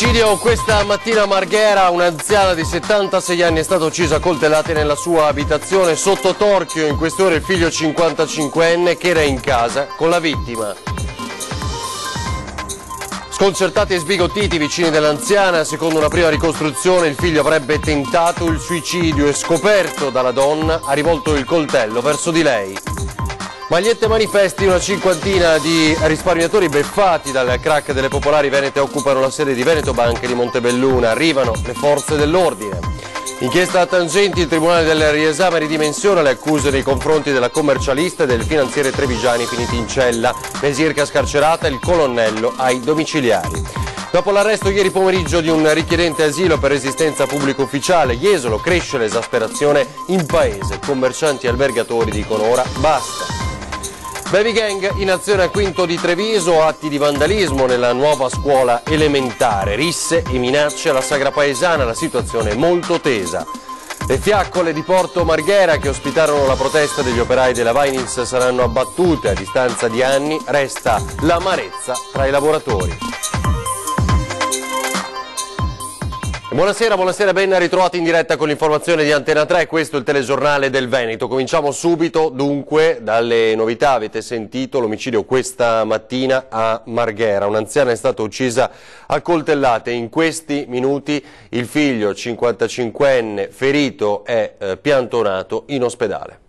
Omicidio questa mattina a Marghera, un'anziana di 76 anni è stata uccisa a coltellate nella sua abitazione. Sotto torchio in queste ore il figlio 55enne che era in casa con la vittima. Sconcertati e sbigottiti i vicini dell'anziana, secondo una prima ricostruzione il figlio avrebbe tentato il suicidio e, scoperto dalla donna, ha rivolto il coltello verso di lei. Magliette manifesti, una cinquantina di risparmiatori beffati dal crack delle popolari venete occupano la sede di Veneto Banca di Montebelluna. Arrivano le forze dell'ordine. Inchiesta a tangenti, il Tribunale del Riesame ridimensiona le accuse nei confronti della commercialista e del finanziere trevigiani finiti in cella. Mesirca scarcerata, il colonnello ai domiciliari. Dopo l'arresto ieri pomeriggio di un richiedente asilo per resistenza pubblico ufficiale, Jesolo, cresce l'esasperazione in paese. Commercianti e albergatori dicono ora basta. Baby gang in azione a Quinto di Treviso, atti di vandalismo nella nuova scuola elementare, risse e minacce alla Sagra Paesana, la situazione è molto tesa. Le fiaccole di Porto Marghera che ospitarono la protesta degli operai della Vinyls saranno abbattute, a distanza di anni resta l'amarezza tra i lavoratori. Buonasera, ben ritrovati in diretta con l'informazione di Antena 3, questo è il telegiornale del Veneto. Cominciamo subito dunque dalle novità. Avete sentito l'omicidio questa mattina a Marghera, un'anziana è stata uccisa a coltellate. In questi minuti il figlio 55enne ferito è piantonato in ospedale.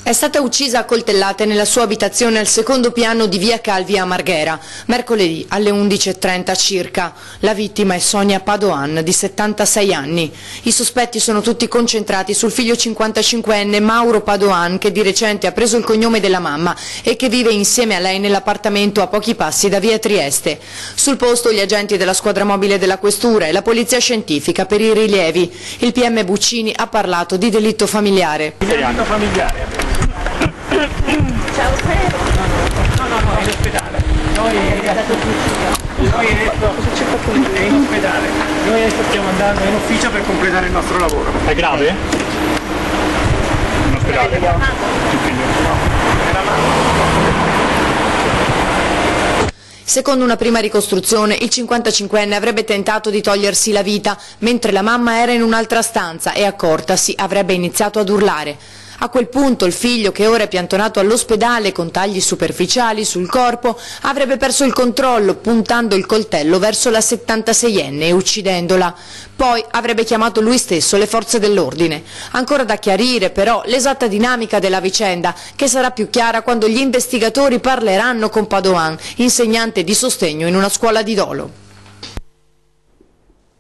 È stata uccisa a coltellate nella sua abitazione al secondo piano di via Calvi a Marghera, mercoledì alle 11:30 circa. La vittima è Sonia Padoan, di 76 anni. I sospetti sono tutti concentrati sul figlio 55enne Mauro Padoan, che di recente ha preso il cognome della mamma e che vive insieme a lei nell'appartamento a pochi passi da via Trieste. Sul posto gli agenti della squadra mobile della questura e la polizia scientifica per i rilievi. Il PM Buccini ha parlato di delitto familiare. Delitto familiare. Ciao, no, in ospedale. Noi adesso è in ospedale. Noi adesso stiamo andando in ufficio per completare il nostro lavoro. È grave? In ospedale? Il figlio? No, è la mamma. Secondo una prima ricostruzione, il 55enne avrebbe tentato di togliersi la vita mentre la mamma era in un'altra stanza e, accortasi, avrebbe iniziato ad urlare. A quel punto il figlio, che ora è piantonato all'ospedale con tagli superficiali sul corpo, avrebbe perso il controllo puntando il coltello verso la 76enne e uccidendola. Poi avrebbe chiamato lui stesso le forze dell'ordine. Ancora da chiarire però l'esatta dinamica della vicenda, che sarà più chiara quando gli investigatori parleranno con Padoan, insegnante di sostegno in una scuola di Dolo.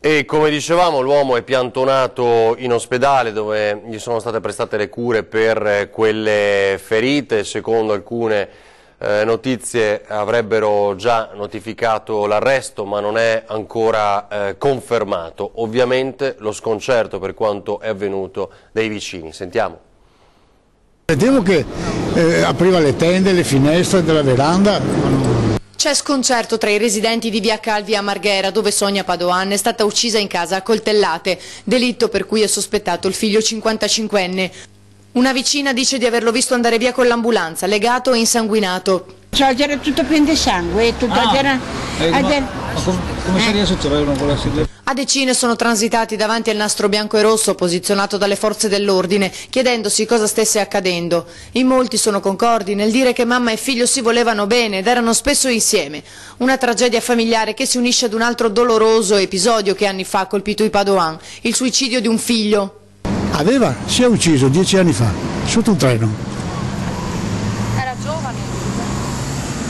E come dicevamo, l'uomo è piantonato in ospedale dove gli sono state prestate le cure per quelle ferite. Secondo alcune notizie avrebbero già notificato l'arresto, ma non è ancora confermato. Ovviamente lo sconcerto per quanto è avvenuto dei vicini. Sentiamo. Vedevo che apriva le tende, le finestre della veranda. C'è sconcerto tra i residenti di via Calvi a Marghera, dove Sonia Padoan è stata uccisa in casa a coltellate, delitto per cui è sospettato il figlio 55enne. Una vicina dice di averlo visto andare via con l'ambulanza, legato e insanguinato. Cioè, era tutto pieno di sangue, tutto Come si riesce a trovare con la sedia? A decine sono transitati davanti al nastro bianco e rosso posizionato dalle forze dell'ordine, chiedendosi cosa stesse accadendo. In molti sono concordi nel dire che mamma e figlio si volevano bene ed erano spesso insieme. Una tragedia familiare che si unisce ad un altro doloroso episodio che anni fa ha colpito i Padoan, il suicidio di un figlio. Si è ucciso 10 anni fa, sotto un treno. Era giovane?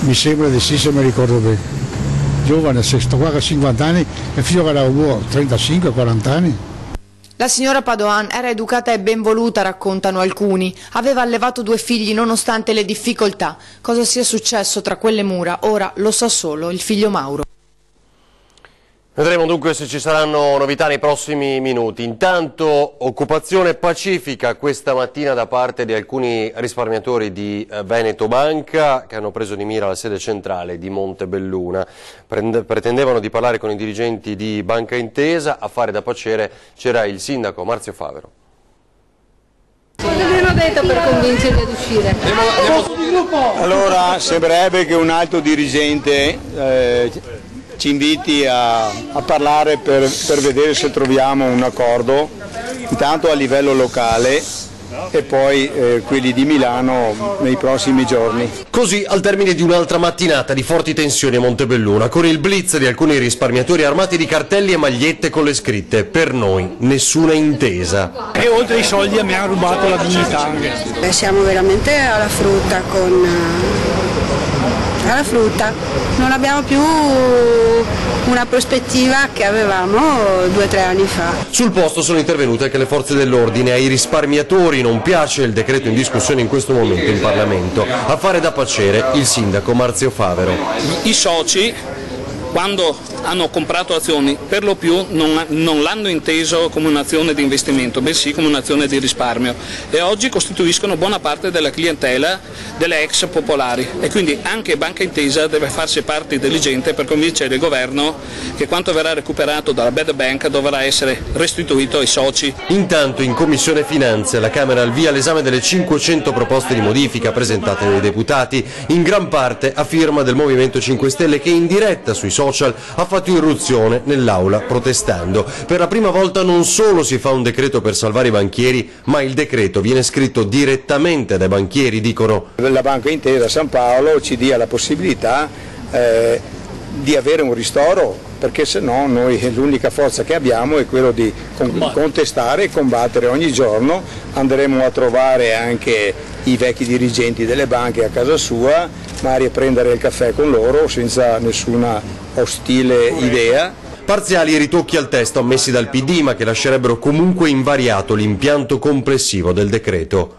Mi sembra di sì, se mi ricordo bene. Giovane, sto qua a 50 anni, il figlio era 35-40 anni. La signora Padoan era educata e ben voluta, raccontano alcuni. Aveva allevato 2 figli nonostante le difficoltà. Cosa sia successo tra quelle mura, ora lo sa solo il figlio Mauro. Vedremo dunque se ci saranno novità nei prossimi minuti. Intanto occupazione pacifica questa mattina da parte di alcuni risparmiatori di Veneto Banca che hanno preso di mira la sede centrale di Montebelluna. Pretendevano di parlare con i dirigenti di Banca Intesa. A fare da paciere c'era il sindaco Marzio Favero. Cosa vi hanno detto per convincerli ad uscire? Allora, sembrerebbe che un alto dirigente ci inviti a parlare per vedere se troviamo un accordo, intanto a livello locale e poi quelli di Milano nei prossimi giorni. Così al termine di un'altra mattinata di forti tensioni a Montebelluna, con il blitz di alcuni risparmiatori armati di cartelli e magliette con le scritte "Per noi nessuna intesa". E oltre ai soldi mi hanno rubato la dignità anche. Siamo veramente alla frutta non abbiamo più una prospettiva che avevamo 2 o 3 anni fa. Sul posto sono intervenute anche le forze dell'ordine. Ai risparmiatori non piace il decreto in discussione in questo momento in Parlamento. A fare da pacere il sindaco Marzio Favero. I soci, quando hanno comprato azioni, per lo più non l'hanno inteso come un'azione di investimento, bensì come un'azione di risparmio, e oggi costituiscono buona parte della clientela delle ex popolari, e quindi anche Banca Intesa deve farsi parte diligente per convincere il governo che quanto verrà recuperato dalla bad bank dovrà essere restituito ai soci. Intanto in Commissione Finanze la Camera ha al via l'esame delle 500 proposte di modifica presentate dai deputati, in gran parte a firma del Movimento 5 Stelle, che in diretta sui social ha fatto irruzione nell'aula protestando. Per la prima volta non solo si fa un decreto per salvare i banchieri, ma il decreto viene scritto direttamente dai banchieri, dicono. La Banca Intesa San Paolo ci dia la possibilità di avere un ristoro, perché se no noi l'unica forza che abbiamo è quello di contestare e combattere ogni giorno. Andremo a trovare anche i vecchi dirigenti delle banche a casa sua, magari a prendere il caffè con loro senza nessuna ostile idea. Parziali ritocchi al testo ammessi dal PD, ma che lascerebbero comunque invariato l'impianto complessivo del decreto.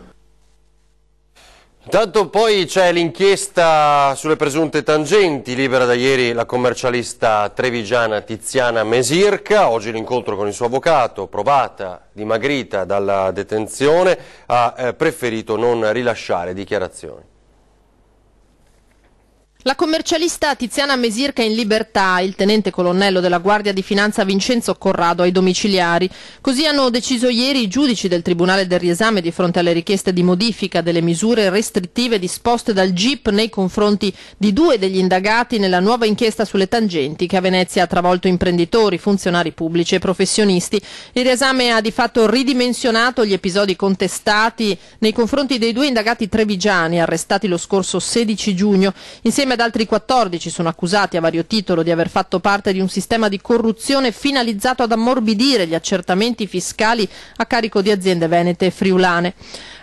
Intanto poi c'è l'inchiesta sulle presunte tangenti, libera da ieri la commercialista trevigiana Tiziana Mesirca. Oggi l'incontro con il suo avvocato, provata, dimagrita dalla detenzione, ha preferito non rilasciare dichiarazioni. La commercialista Tiziana Mesirca in libertà, il tenente colonnello della Guardia di Finanza Vincenzo Corrado ai domiciliari. Così hanno deciso ieri i giudici del Tribunale del Riesame di fronte alle richieste di modifica delle misure restrittive disposte dal GIP nei confronti di 2 degli indagati nella nuova inchiesta sulle tangenti che a Venezia ha travolto imprenditori, funzionari pubblici e professionisti. Il Riesame ha di fatto ridimensionato gli episodi contestati nei confronti dei 2 indagati trevigiani arrestati lo scorso 16 giugno. Insieme ad altri 14 sono accusati a vario titolo di aver fatto parte di un sistema di corruzione finalizzato ad ammorbidire gli accertamenti fiscali a carico di aziende venete e friulane.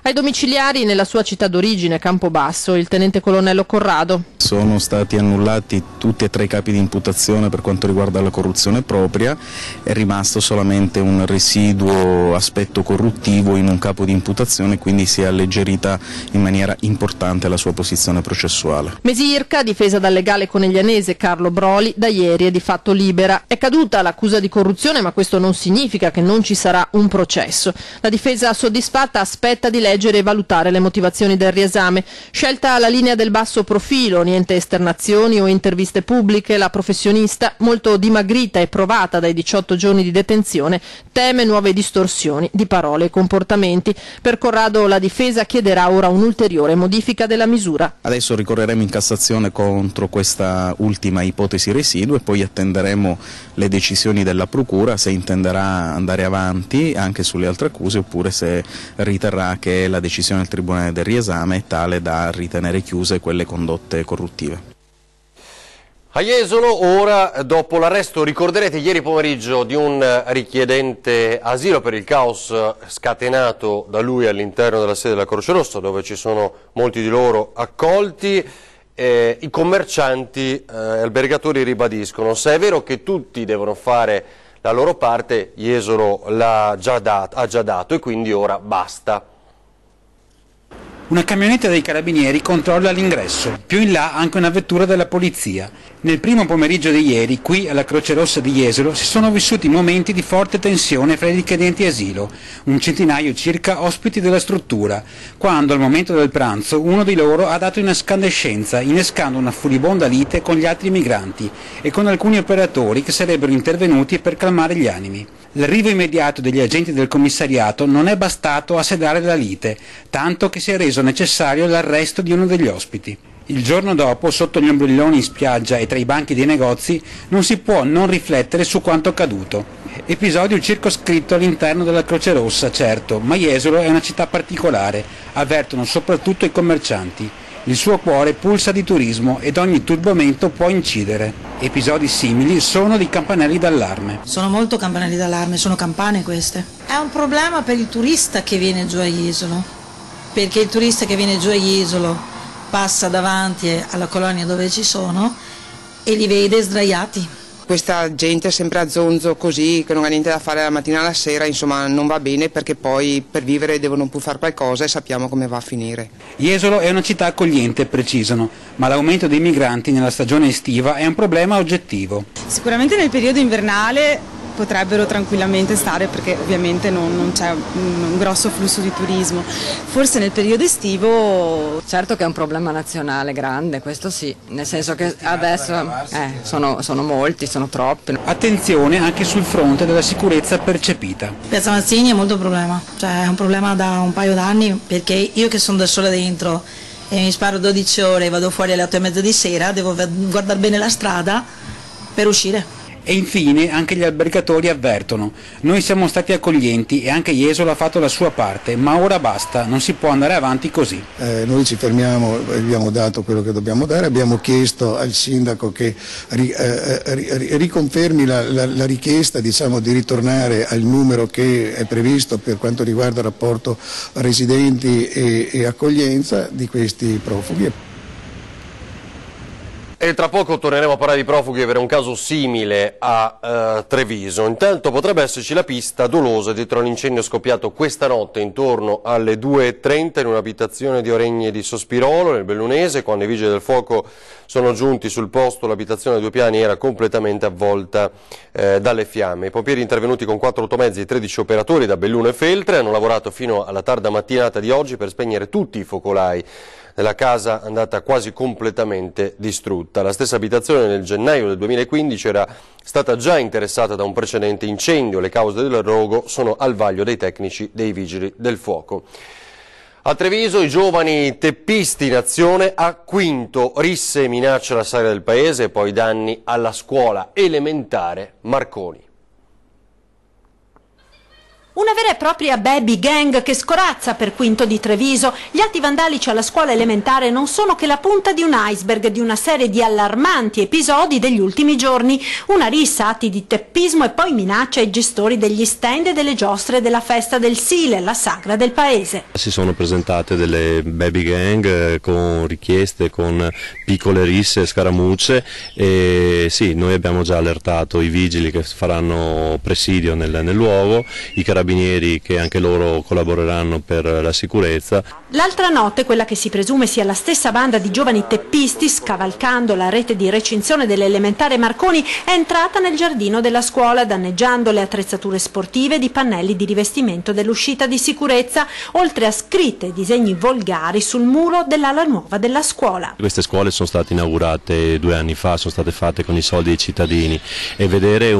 Ai domiciliari nella sua città d'origine, Campobasso, il tenente colonnello Corrado. Sono stati annullati tutti e 3 i capi di imputazione per quanto riguarda la corruzione propria, è rimasto solamente un residuo aspetto corruttivo in un capo di imputazione, quindi si è alleggerita in maniera importante la sua posizione processuale. Mesirca, difesa dal legale coneglianese Carlo Broli, da ieri è di fatto libera. È caduta l'accusa di corruzione, ma questo non significa che non ci sarà un processo. La difesa soddisfatta aspetta di leggere e valutare le motivazioni del riesame. Scelta la linea del basso profilo, niente esternazioni o interviste pubbliche, la professionista, molto dimagrita e provata dai 18 giorni di detenzione, teme nuove distorsioni di parole e comportamenti. Per Corrado la difesa chiederà ora un'ulteriore modifica della misura. Adesso ricorreremo in Cassazione contro questa ultima ipotesi residuo e poi attenderemo le decisioni della Procura se intenderà andare avanti anche sulle altre accuse oppure se riterrà che la decisione del Tribunale del Riesame è tale da ritenere chiuse quelle condotte corruttive. A Jesolo, ora, dopo l'arresto, ricorderete ieri pomeriggio di un richiedente asilo per il caos scatenato da lui all'interno della sede della Croce Rossa, dove ci sono molti di loro accolti. I commercianti albergatori ribadiscono: se è vero che tutti devono fare la loro parte, Jesolo ha già dato e quindi ora basta. Una camionetta dei carabinieri controlla l'ingresso, più in là anche una vettura della polizia. Nel primo pomeriggio di ieri, qui alla Croce Rossa di Jesolo, si sono vissuti momenti di forte tensione fra i richiedenti asilo, un centinaio circa ospiti della struttura, quando al momento del pranzo uno di loro ha dato un'escandescenza, innescando una furibonda lite con gli altri migranti e con alcuni operatori che sarebbero intervenuti per calmare gli animi. L'arrivo immediato degli agenti del commissariato non è bastato a sedare la lite, tanto che si è reso necessario l'arresto di uno degli ospiti. Il giorno dopo, sotto gli ombrelloni in spiaggia e tra i banchi dei negozi, non si può non riflettere su quanto accaduto. Episodio circoscritto all'interno della Croce Rossa, certo, ma Jesolo è una città particolare, avvertono soprattutto i commercianti. Il suo cuore pulsa di turismo ed ogni turbamento può incidere. Episodi simili sono dei campanelli d'allarme. Sono molto campanelli d'allarme, sono campane queste. È un problema per il turista che viene giù a Jesolo, perché il turista che viene giù a Jesolo passa davanti alla colonia dove ci sono e li vede sdraiati. Questa gente è sempre a zonzo così, che non ha niente da fare dalla mattina alla sera, insomma non va bene perché poi per vivere devono pur fare qualcosa e sappiamo come va a finire. Jesolo è una città accogliente, precisano, ma l'aumento dei migranti nella stagione estiva è un problema oggettivo. Sicuramente nel periodo invernale potrebbero tranquillamente stare perché ovviamente non c'è un grosso flusso di turismo. Forse nel periodo estivo... Certo che è un problema nazionale grande, questo sì, nel senso che adesso sono molti, sono troppi. Attenzione anche sul fronte della sicurezza percepita. Piazza Mazzini è molto problema, cioè è un problema da un paio d'anni perché io che sono da sola dentro e mi sparo 12 ore e vado fuori alle 8:30 di sera, devo guardare bene la strada per uscire. E infine anche gli albergatori avvertono: noi siamo stati accoglienti e anche Jesolo ha fatto la sua parte, ma ora basta, non si può andare avanti così. Noi ci fermiamo, abbiamo dato quello che dobbiamo dare, abbiamo chiesto al sindaco che riconfermi la richiesta, diciamo, di ritornare al numero che è previsto per quanto riguarda il rapporto residenti e accoglienza di questi profughi. E tra poco torneremo a parlare di profughi e avere un caso simile a Treviso. Intanto potrebbe esserci la pista dolosa dietro l'incendio scoppiato questa notte intorno alle 2:30 in un'abitazione di Oregni di Sospirolo, nel Bellunese. Quando i vigili del fuoco sono giunti sul posto, l'abitazione a 2 piani era completamente avvolta dalle fiamme. I pompieri intervenuti con 4 automezzi e 13 operatori da Belluno e Feltre hanno lavorato fino alla tarda mattinata di oggi per spegnere tutti i focolai della casa andata quasi completamente distrutta. La stessa abitazione nel gennaio del 2015 era stata già interessata da un precedente incendio. Le cause del rogo sono al vaglio dei tecnici dei vigili del fuoco. A Treviso i giovani teppisti in azione, a Quinto risse e minacce alla sagra del paese e poi danni alla scuola elementare Marconi. Una vera e propria baby gang che scorazza per Quinto di Treviso. Gli atti vandalici alla scuola elementare non sono che la punta di un iceberg di una serie di allarmanti episodi degli ultimi giorni. Una rissa, atti di teppismo e poi minaccia ai gestori degli stand e delle giostre della festa del Sile, la sagra del paese. Si sono presentate delle baby gang con richieste, con piccole risse, scaramucce e sì, noi abbiamo già allertato i vigili che faranno presidio nel luogo, i carabinieri che anche loro collaboreranno per la sicurezza. L'altra notte, quella che si presume sia la stessa banda di giovani teppisti, scavalcando la rete di recinzione dell'elementare Marconi, è entrata nel giardino della scuola, danneggiando le attrezzature sportive ed i pannelli di rivestimento dell'uscita di sicurezza, oltre a scritte e disegni volgari sul muro dell'ala nuova della scuola. Queste scuole sono state inaugurate 2 anni fa, sono state fatte con i soldi dei cittadini e vederle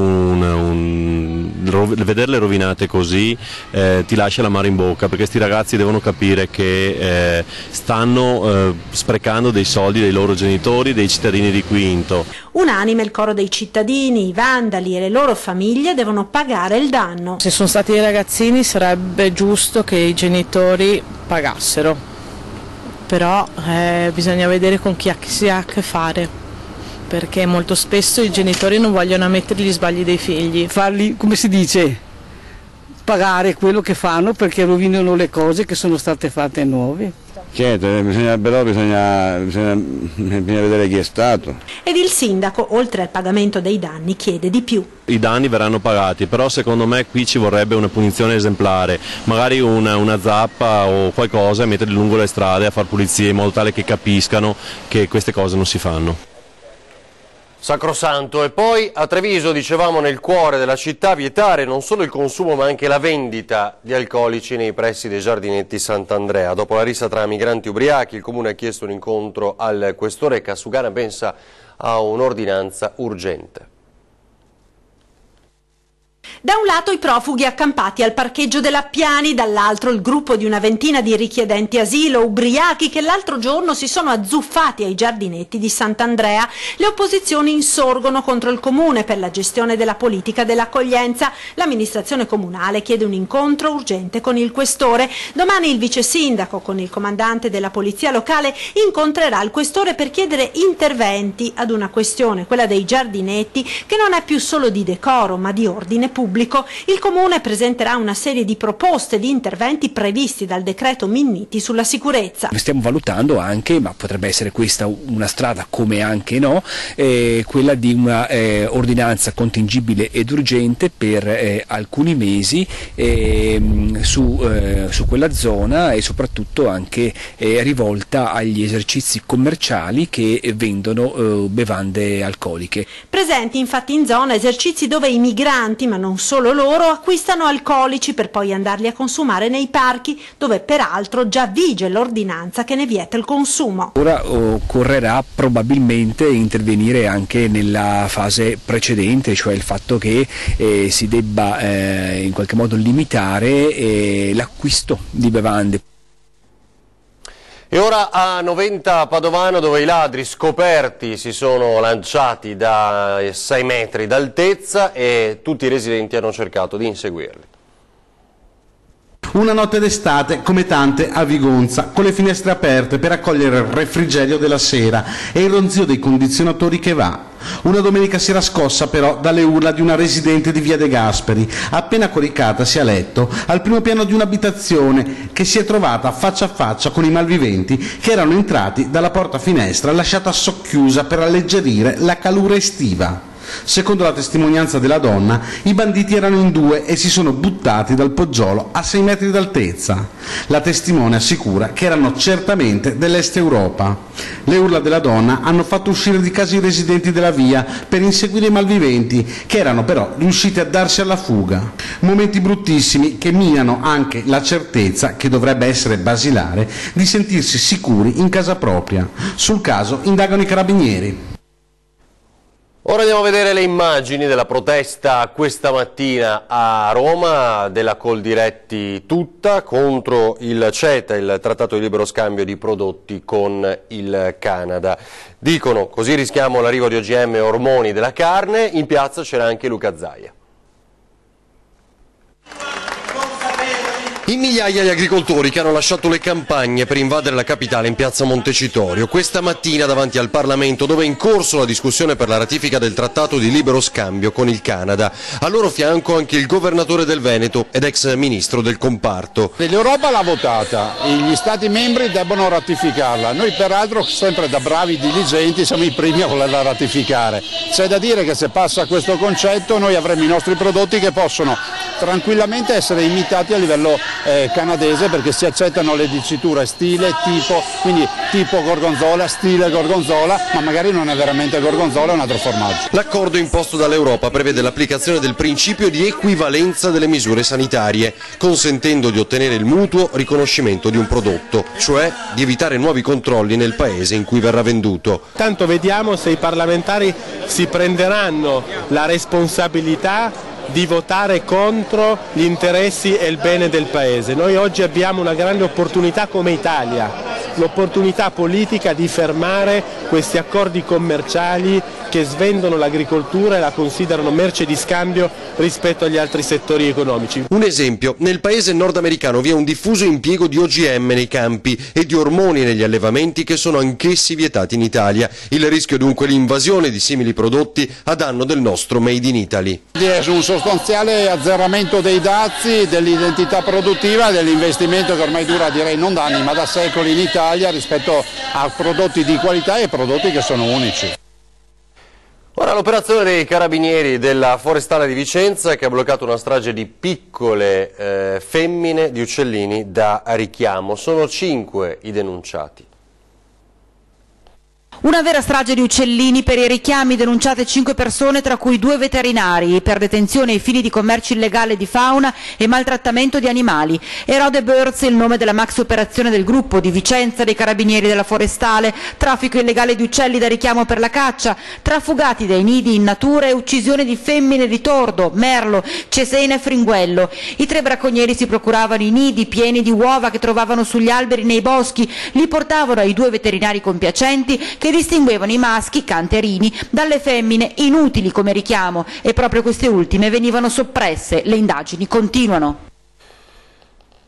rovinate così ti lascia l'amaro in bocca, perché questi ragazzi devono capire che stanno sprecando dei soldi dei loro genitori, dei cittadini di Quinto. Unanime il coro dei cittadini, i vandali e le loro famiglie devono pagare il danno. Se sono stati dei ragazzini sarebbe giusto che i genitori pagassero, però bisogna vedere con chi si ha a che fare, perché molto spesso i genitori non vogliono ammettere gli sbagli dei figli. Farli, come si dice, pagare quello che fanno, perché rovinano le cose che sono state fatte nuove. Certo, bisogna vedere chi è stato. Ed il sindaco, oltre al pagamento dei danni, chiede di più. I danni verranno pagati, però secondo me qui ci vorrebbe una punizione esemplare, magari una zappa o qualcosa e metterli lungo le strade a far pulizie in modo tale che capiscano che queste cose non si fanno. Sacrosanto. E poi a Treviso, dicevamo, nel cuore della città, vietare non solo il consumo ma anche la vendita di alcolici nei pressi dei giardinetti Sant'Andrea. Dopo la rissa tra migranti ubriachi, il comune ha chiesto un incontro al questore e Cassugana pensa a un'ordinanza urgente. Da un lato i profughi accampati al parcheggio dell'Appiani, dall'altro il gruppo di una ventina di richiedenti asilo ubriachi che l'altro giorno si sono azzuffati ai giardinetti di Sant'Andrea. Le opposizioni insorgono contro il comune per la gestione della politica dell'accoglienza. L'amministrazione comunale chiede un incontro urgente con il questore. Domani il vice sindaco con il comandante della polizia locale incontrerà il questore per chiedere interventi ad una questione, quella dei giardinetti, che non è più solo di decoro ma di ordine pubblico. Il comune presenterà una serie di proposte di interventi previsti dal decreto Minniti sulla sicurezza. Stiamo valutando anche, ma potrebbe essere questa una strada come anche no, quella di una ordinanza contingibile ed urgente per alcuni mesi su quella zona e soprattutto anche rivolta agli esercizi commerciali che vendono bevande alcoliche. Presenti infatti in zona esercizi dove i migranti, ma non solo loro, acquistano alcolici per poi andarli a consumare nei parchi, dove peraltro già vige l'ordinanza che ne vieta il consumo. Ora occorrerà probabilmente intervenire anche nella fase precedente, cioè il fatto che si debba in qualche modo limitare l'acquisto di bevande. E ora a Noventa Padovano, dove i ladri scoperti si sono lanciati da 6 metri d'altezza e tutti i residenti hanno cercato di inseguirli. Una notte d'estate come tante a Vigonza, con le finestre aperte per accogliere il refrigerio della sera e il ronzio dei condizionatori che va. Una domenica sera scossa però dalle urla di una residente di via De Gasperi, appena coricatasi a letto al primo piano di un'abitazione che si è trovata faccia a faccia con i malviventi che erano entrati dalla porta finestra lasciata socchiusa per alleggerire la calura estiva. Secondo la testimonianza della donna, i banditi erano in 2 e si sono buttati dal poggiolo a 6 metri d'altezza. La testimone assicura che erano certamente dell'Est Europa. Le urla della donna hanno fatto uscire di casa i residenti della via per inseguire i malviventi, che erano però riusciti a darsi alla fuga. Momenti bruttissimi che minano anche la certezza, che dovrebbe essere basilare, di sentirsi sicuri in casa propria. Sul caso indagano i carabinieri. Ora andiamo a vedere le immagini della protesta questa mattina a Roma della Coldiretti tutta contro il CETA, il trattato di libero scambio di prodotti con il Canada. Dicono: così rischiamo l'arrivo di OGM e ormoni della carne. In piazza c'era anche Luca Zaia. In migliaia gli agricoltori che hanno lasciato le campagne per invadere la capitale in piazza Montecitorio questa mattina davanti al Parlamento, dove è in corso la discussione per la ratifica del trattato di libero scambio con il Canada. Al loro fianco anche il governatore del Veneto ed ex ministro del comparto. L'Europa l'ha votata, gli Stati membri debbono ratificarla. Noi peraltro, sempre da bravi diligenti, siamo i primi a volerla ratificare. C'è da dire che se passa questo concetto noi avremo i nostri prodotti che possono tranquillamente essere imitati a livello canadese, perché si accettano le diciture stile, tipo, quindi tipo gorgonzola, stile gorgonzola, ma magari non è veramente gorgonzola, è un altro formaggio. L'accordo imposto dall'Europa prevede l'applicazione del principio di equivalenza delle misure sanitarie, consentendo di ottenere il mutuo riconoscimento di un prodotto, cioè di evitare nuovi controlli nel paese in cui verrà venduto. Tanto vediamo se i parlamentari si prenderanno la responsabilità di votare contro gli interessi e il bene del Paese. Noi oggi abbiamo una grande opportunità come Italia, l'opportunità politica di fermare questi accordi commerciali che svendono l'agricoltura e la considerano merce di scambio rispetto agli altri settori economici. Un esempio: nel paese nordamericano vi è un diffuso impiego di OGM nei campi e di ormoni negli allevamenti che sono anch'essi vietati in Italia. Il rischio dunque l'invasione di simili prodotti a danno del nostro Made in Italy. È un sostanziale azzeramento dei dazi, dell'identità produttiva e dell'investimento che ormai dura, direi non da anni ma da secoli in Italia, rispetto a prodotti di qualità e prodotti che sono unici. Ora l'operazione dei carabinieri della Forestale di Vicenza che ha bloccato una strage di piccole femmine di uccellini da richiamo. Sono 5 i denunciati. Una vera strage di uccellini. Per i richiami denunciate 5 persone, tra cui 2 veterinari, per detenzione ai fini di commercio illegale di fauna e maltrattamento di animali. Erode Birds è il nome della maxi operazione del gruppo di Vicenza dei Carabinieri della Forestale, traffico illegale di uccelli da richiamo per la caccia, trafugati dai nidi in natura e uccisione di femmine di tordo, merlo, cesena e fringuello. I 3 bracconieri si procuravano i nidi pieni di uova che trovavano sugli alberi nei boschi, li portavano ai 2 veterinari compiacenti che distinguevano i maschi, canterini, dalle femmine inutili come richiamo, e proprio queste ultime venivano soppresse. Le indagini continuano.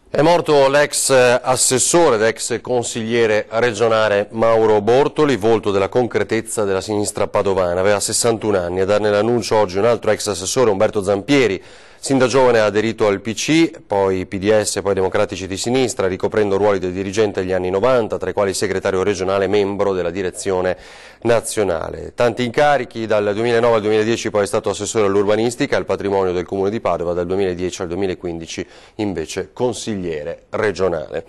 È morto l'ex assessore ed ex consigliere regionale Mauro Bortoli, volto della concretezza della sinistra padovana. Aveva 61 anni. A darne l'annuncio oggi un altro ex assessore, Umberto Zampieri. Sin da giovane ha aderito al PC, poi PDS, poi Democratici di Sinistra, ricoprendo ruoli del dirigente negli anni 90, tra i quali segretario regionale, membro della direzione nazionale. Tanti incarichi, dal 2009 al 2010 poi è stato assessore all'urbanistica e al patrimonio del Comune di Padova, dal 2010 al 2015 invece consigliere regionale.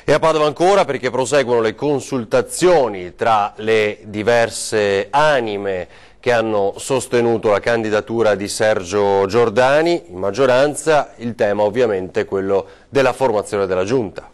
E a Padova ancora, perché proseguono le consultazioni tra le diverse anime che hanno sostenuto la candidatura di Sergio Giordani. In maggioranza il tema ovviamente è quello della formazione della Giunta.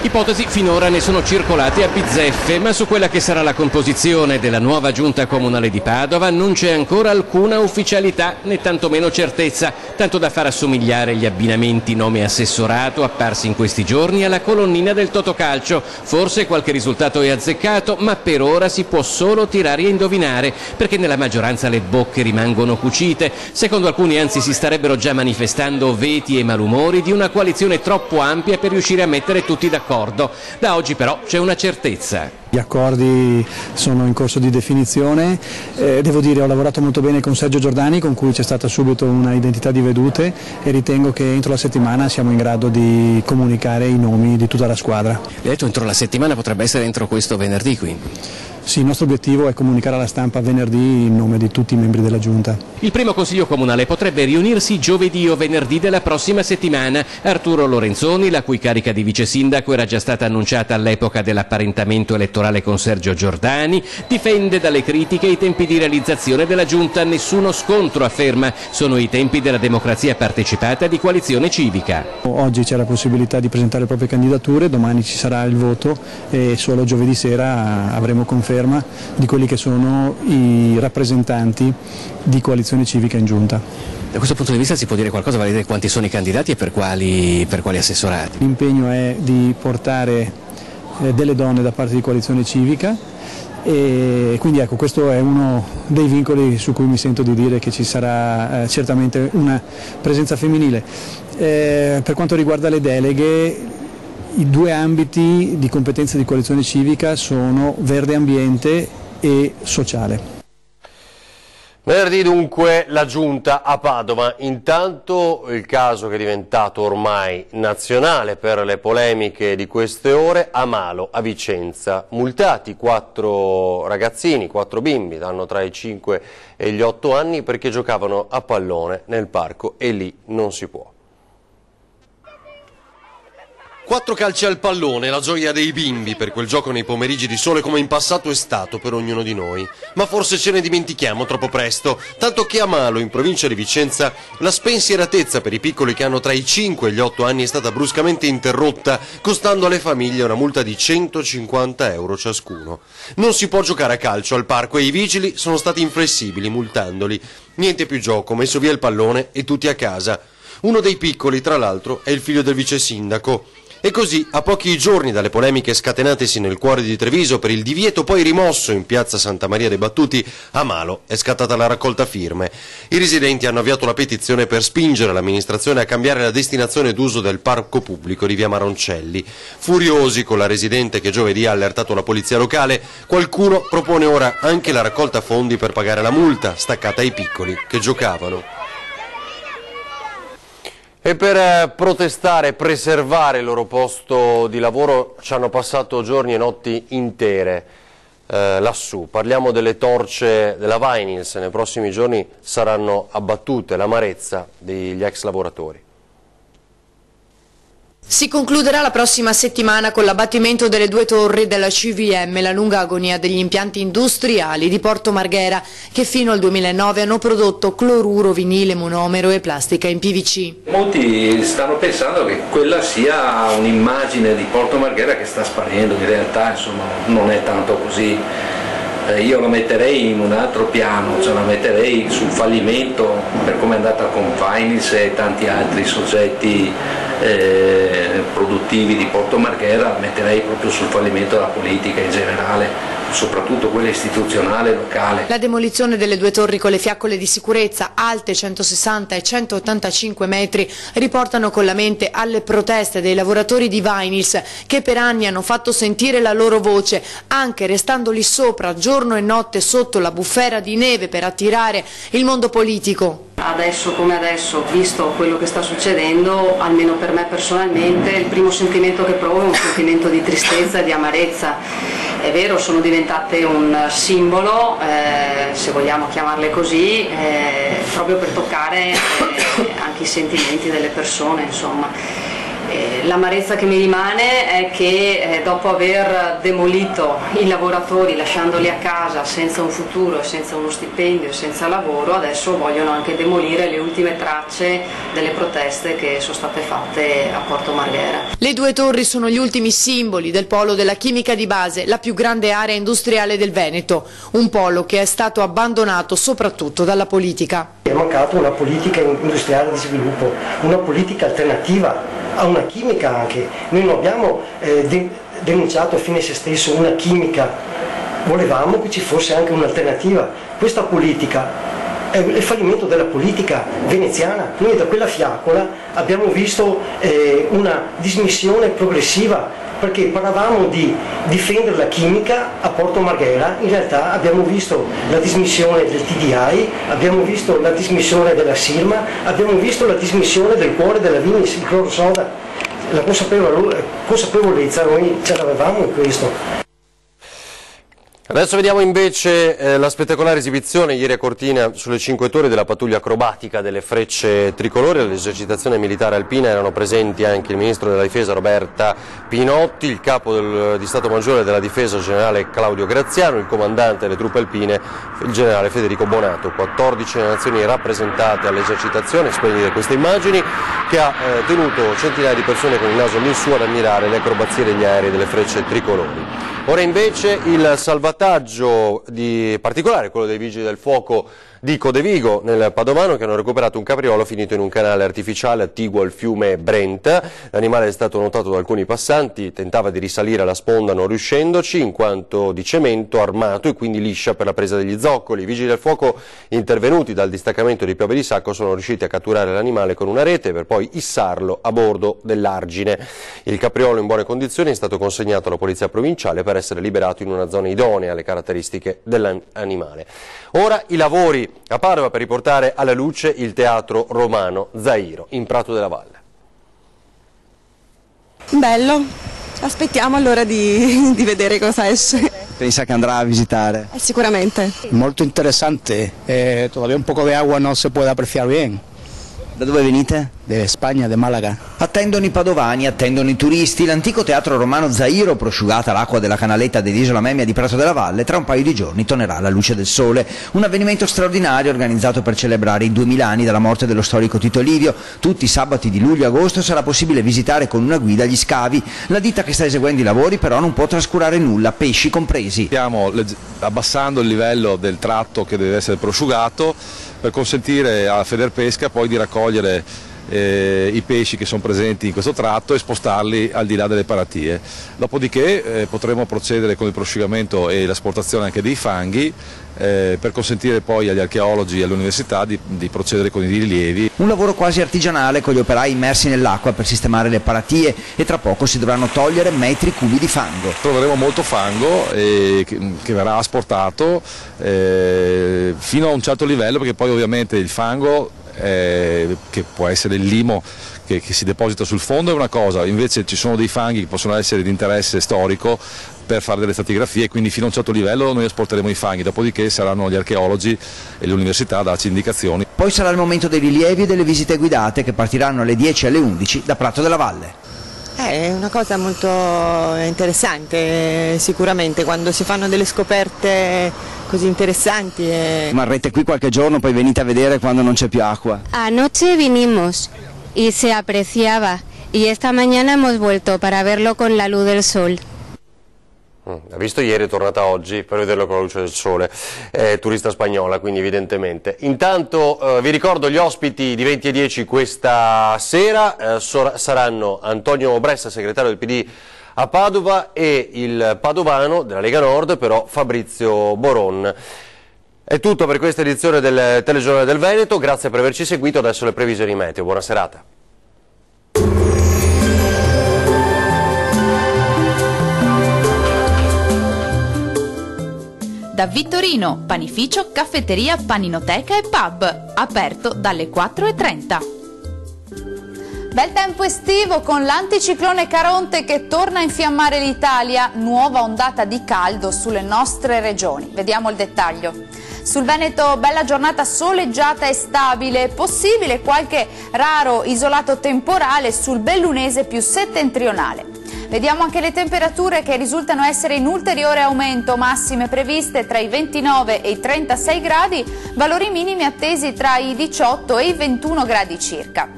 Ipotesi finora ne sono circolate a bizzeffe, ma su quella che sarà la composizione della nuova giunta comunale di Padova non c'è ancora alcuna ufficialità né tantomeno certezza, tanto da far assomigliare gli abbinamenti nome assessorato apparsi in questi giorni alla colonnina del Totocalcio. Forse qualche risultato è azzeccato, ma per ora si può solo tirare a indovinare, perché nella maggioranza le bocche rimangono cucite. Secondo alcuni anzi si starebbero già manifestando veti e malumori di una coalizione troppo ampia per riuscire a mettere tutti d'accordo. Da oggi però c'è una certezza. Gli accordi sono in corso di definizione, devo dire ho lavorato molto bene con Sergio Giordani, con cui c'è stata subito una identità di vedute, e ritengo che entro la settimana siamo in grado di comunicare i nomi di tutta la squadra. Hai detto entro la settimana, potrebbe essere entro questo venerdì quindi? Sì, il nostro obiettivo è comunicare alla stampa venerdì il nome di tutti i membri della Giunta. Il primo Consiglio Comunale potrebbe riunirsi giovedì o venerdì della prossima settimana. Arturo Lorenzoni, la cui carica di vice sindaco era già stata annunciata all'epoca dell'apparentamento elettorale con Sergio Giordani, difende dalle critiche i tempi di realizzazione della Giunta. Nessuno scontro, afferma, sono i tempi della democrazia partecipata di coalizione civica. Oggi c'è la possibilità di presentare le proprie candidature, domani ci sarà il voto e solo giovedì sera avremo conferma di quelli che sono i rappresentanti di coalizione civica in Giunta. Da questo punto di vista si può dire qualcosa, vale a dire quanti sono i candidati e per quali assessorati? L'impegno è di portare delle donne da parte di coalizione civica, e quindi ecco, questo è uno dei vincoli su cui mi sento di dire che ci sarà certamente una presenza femminile. Per quanto riguarda le deleghe, i 2 ambiti di competenza di coalizione civica sono verde ambiente e sociale. Venerdì dunque la Giunta a Padova. Intanto il caso che è diventato ormai nazionale per le polemiche di queste ore, a Malo, a Vicenza. Multati 4 ragazzini, 4 bimbi, hanno tra i 5 e gli 8 anni, perché giocavano a pallone nel parco e lì non si può. 4 calci al pallone, la gioia dei bimbi per quel gioco nei pomeriggi di sole, come in passato è stato per ognuno di noi. Ma forse ce ne dimentichiamo troppo presto, tanto che a Malo, in provincia di Vicenza, la spensieratezza per i piccoli che hanno tra i 5 e gli 8 anni è stata bruscamente interrotta, costando alle famiglie una multa di 150 euro ciascuno. Non si può giocare a calcio al parco e i vigili sono stati inflessibili, multandoli. Niente più gioco, messo via il pallone e tutti a casa. Uno dei piccoli, tra l'altro, è il figlio del vice sindaco. E così, a pochi giorni dalle polemiche scatenatesi nel cuore di Treviso per il divieto poi rimosso in piazza Santa Maria dei Battuti, a Malo è scattata la raccolta firme. I residenti hanno avviato la petizione per spingere l'amministrazione a cambiare la destinazione d'uso del parco pubblico di via Maroncelli. Furiosi con la residente che giovedì ha allertato la polizia locale, qualcuno propone ora anche la raccolta fondi per pagare la multa staccata ai piccoli che giocavano. E per protestare e preservare il loro posto di lavoro ci hanno passato giorni e notti intere lassù. Parliamo delle torce della Vinyls, nei prossimi giorni saranno abbattute, l'amarezza degli ex lavoratori. Si concluderà la prossima settimana con l'abbattimento delle 2 torri della CVM, la lunga agonia degli impianti industriali di Porto Marghera, che fino al 2009 hanno prodotto cloruro, vinile, monomero e plastica in PVC. Molti stanno pensando che quella sia un'immagine di Porto Marghera che sta sparendo, in realtà insomma non è tanto così. Io la metterei in un altro piano, cioè la metterei sul fallimento per come è andata con Vinyls e tanti altri soggetti produttivi di Porto Marghera, la metterei proprio sul fallimento della politica in generale, soprattutto quella istituzionale locale. La demolizione delle 2 torri con le fiaccole di sicurezza alte 160 e 185 metri riportano con la mente alle proteste dei lavoratori di Vinyls che per anni hanno fatto sentire la loro voce, anche restando lì sopra giorno e notte sotto la bufera di neve per attirare il mondo politico. Adesso come adesso, visto quello che sta succedendo, almeno per me personalmente, il primo sentimento che provo è un sentimento di tristezza e di amarezza. È vero, sono diventate un simbolo, se vogliamo chiamarle così, proprio per toccare anche i sentimenti delle persone, insomma. L'amarezza che mi rimane è che dopo aver demolito i lavoratori lasciandoli a casa senza un futuro, senza uno stipendio e senza lavoro, adesso vogliono anche demolire le ultime tracce delle proteste che sono state fatte a Porto Marghera. Le 2 torri sono gli ultimi simboli del polo della chimica di base, la più grande area industriale del Veneto, un polo che è stato abbandonato soprattutto dalla politica. È mancata una politica industriale di sviluppo, una politica alternativa a una chimica anche. Noi non abbiamo denunciato a fine se stesso una chimica, volevamo che ci fosse anche un'alternativa. Questa politica è il fallimento della politica veneziana. Noi da quella fiaccola abbiamo visto una dismissione progressiva, perché parlavamo di difendere la chimica a Porto Marghera, in realtà abbiamo visto la dismissione del TDI, abbiamo visto la dismissione della Sirma, abbiamo visto la dismissione del cuore della Vinyls, il clorosoda. La consapevolezza noi ce l'avevamo in questo. Adesso vediamo invece la spettacolare esibizione ieri a Cortina sulle 5 torri della pattuglia acrobatica delle Frecce Tricolori. All'esercitazione militare alpina erano presenti anche il ministro della difesa Roberta Pinotti, il capo di Stato Maggiore della difesa generale Claudio Graziano, il comandante delle truppe alpine il generale Federico Bonato. 14 nazioni rappresentate all'esercitazione, splendide queste immagini, che ha tenuto centinaia di persone con il naso all'insù ad ammirare le acrobazie degli aerei delle Frecce Tricolori. Ora invece il salvataggio particolare, quello dei Vigili del Fuoco di Codevigo nel Padovano, che hanno recuperato un capriolo finito in un canale artificiale attiguo al fiume Brenta. L'animale è stato notato da alcuni passanti, tentava di risalire alla sponda non riuscendoci in quanto di cemento armato e quindi liscia per la presa degli zoccoli. I Vigili del Fuoco intervenuti dal distaccamento di Piave di Sacco sono riusciti a catturare l'animale con una rete per poi issarlo a bordo dell'Argine. Il capriolo in buone condizioni è stato consegnato alla Polizia Provinciale per essere liberato in una zona idonea alle caratteristiche dell'animale. Ora i lavori a Padova per riportare alla luce il teatro romano Zairo in Prato della Valle. Bello, aspettiamo allora di vedere cosa esce. Pensa che andrà a visitare? Sicuramente. Molto interessante, todavía un poco de agua no se puede apreciar bien. Da dove venite? De Spagna, de Malaga. Attendono i padovani, attendono i turisti. L'antico teatro romano Zairo, prosciugata l'acqua della canaletta dell'Isola Memmia di Prato della Valle, tra un paio di giorni tornerà alla luce del sole. Un avvenimento straordinario organizzato per celebrare i 2000 anni dalla morte dello storico Tito Livio. Tutti i sabati di luglio e agosto sarà possibile visitare con una guida gli scavi. La ditta che sta eseguendo i lavori però non può trascurare nulla, pesci compresi. Stiamo abbassando il livello del tratto che deve essere prosciugato per consentire a Federpesca poi di raccogliere i pesci che sono presenti in questo tratto e spostarli al di là delle paratie. Dopodiché potremo procedere con il prosciugamento e l'asportazione anche dei fanghi per consentire poi agli archeologi e all'università di procedere con i rilievi. Un lavoro quasi artigianale con gli operai immersi nell'acqua per sistemare le paratie e tra poco si dovranno togliere metri cubi di fango. Troveremo molto fango che verrà asportato fino a un certo livello, perché poi ovviamente il fango che può essere il limo che si deposita sul fondo è una cosa, invece ci sono dei fanghi che possono essere di interesse storico per fare delle stratigrafie, quindi fino a un certo livello noi asporteremo i fanghi, dopodiché saranno gli archeologi e l'università a darci indicazioni. Poi sarà il momento dei rilievi e delle visite guidate che partiranno alle 10 e alle 11 da Prato della Valle. È una cosa molto interessante, sicuramente, quando si fanno delle scoperte così interessanti. Rimarrete qui qualche giorno, poi venite a vedere quando non c'è più acqua? Anoche vinimos y se apreciaba y esta mañana hemos vuelto para verlo con la luz del sol. Ha visto ieri, è tornata oggi per vederlo con la luce del sole, turista spagnola, quindi evidentemente. Intanto vi ricordo gli ospiti di 20 e 10 questa sera, saranno Antonio Bressa, segretario del PD a Padova, e il padovano della Lega Nord, però Fabrizio Boron. È tutto per questa edizione del Telegiornale del Veneto, grazie per averci seguito, adesso le previsioni meteo, buona serata. Da Vittorino, panificio, caffetteria, paninoteca e pub, aperto dalle 4:30. Bel tempo estivo con l'anticiclone Caronte che torna a infiammare l'Italia, nuova ondata di caldo sulle nostre regioni. Vediamo il dettaglio. Sul Veneto bella giornata soleggiata e stabile, possibile qualche raro isolato temporale sul bellunese più settentrionale. Vediamo anche le temperature che risultano essere in ulteriore aumento, massime previste tra i 29 e i 36 gradi, valori minimi attesi tra i 18 e i 21 gradi circa.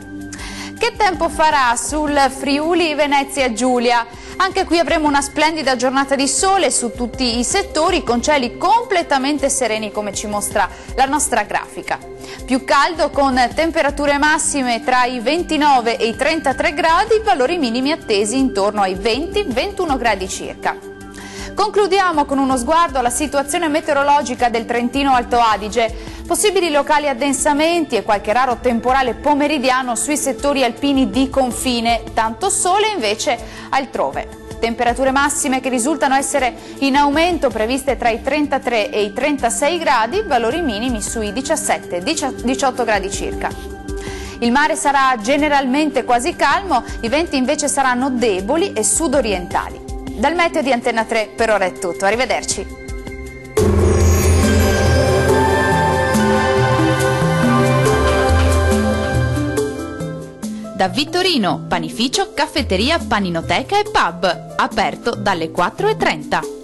Che tempo farà sul Friuli Venezia Giulia? Anche qui avremo una splendida giornata di sole su tutti i settori con cieli completamente sereni come ci mostra la nostra grafica. Più caldo con temperature massime tra i 29 e i 33 gradi, valori minimi attesi intorno ai 20-21 gradi circa. Concludiamo con uno sguardo alla situazione meteorologica del Trentino Alto Adige. Possibili locali addensamenti e qualche raro temporale pomeridiano sui settori alpini di confine, tanto sole invece altrove. Temperature massime che risultano essere in aumento, previste tra i 33 e i 36 gradi, valori minimi sui 17-18 gradi circa. Il mare sarà generalmente quasi calmo, i venti invece saranno deboli e sudorientali. Dal meteo di Antenna 3 per ora è tutto, arrivederci. Da Vittorino, panificio, caffetteria, paninoteca e pub, aperto dalle 4:30.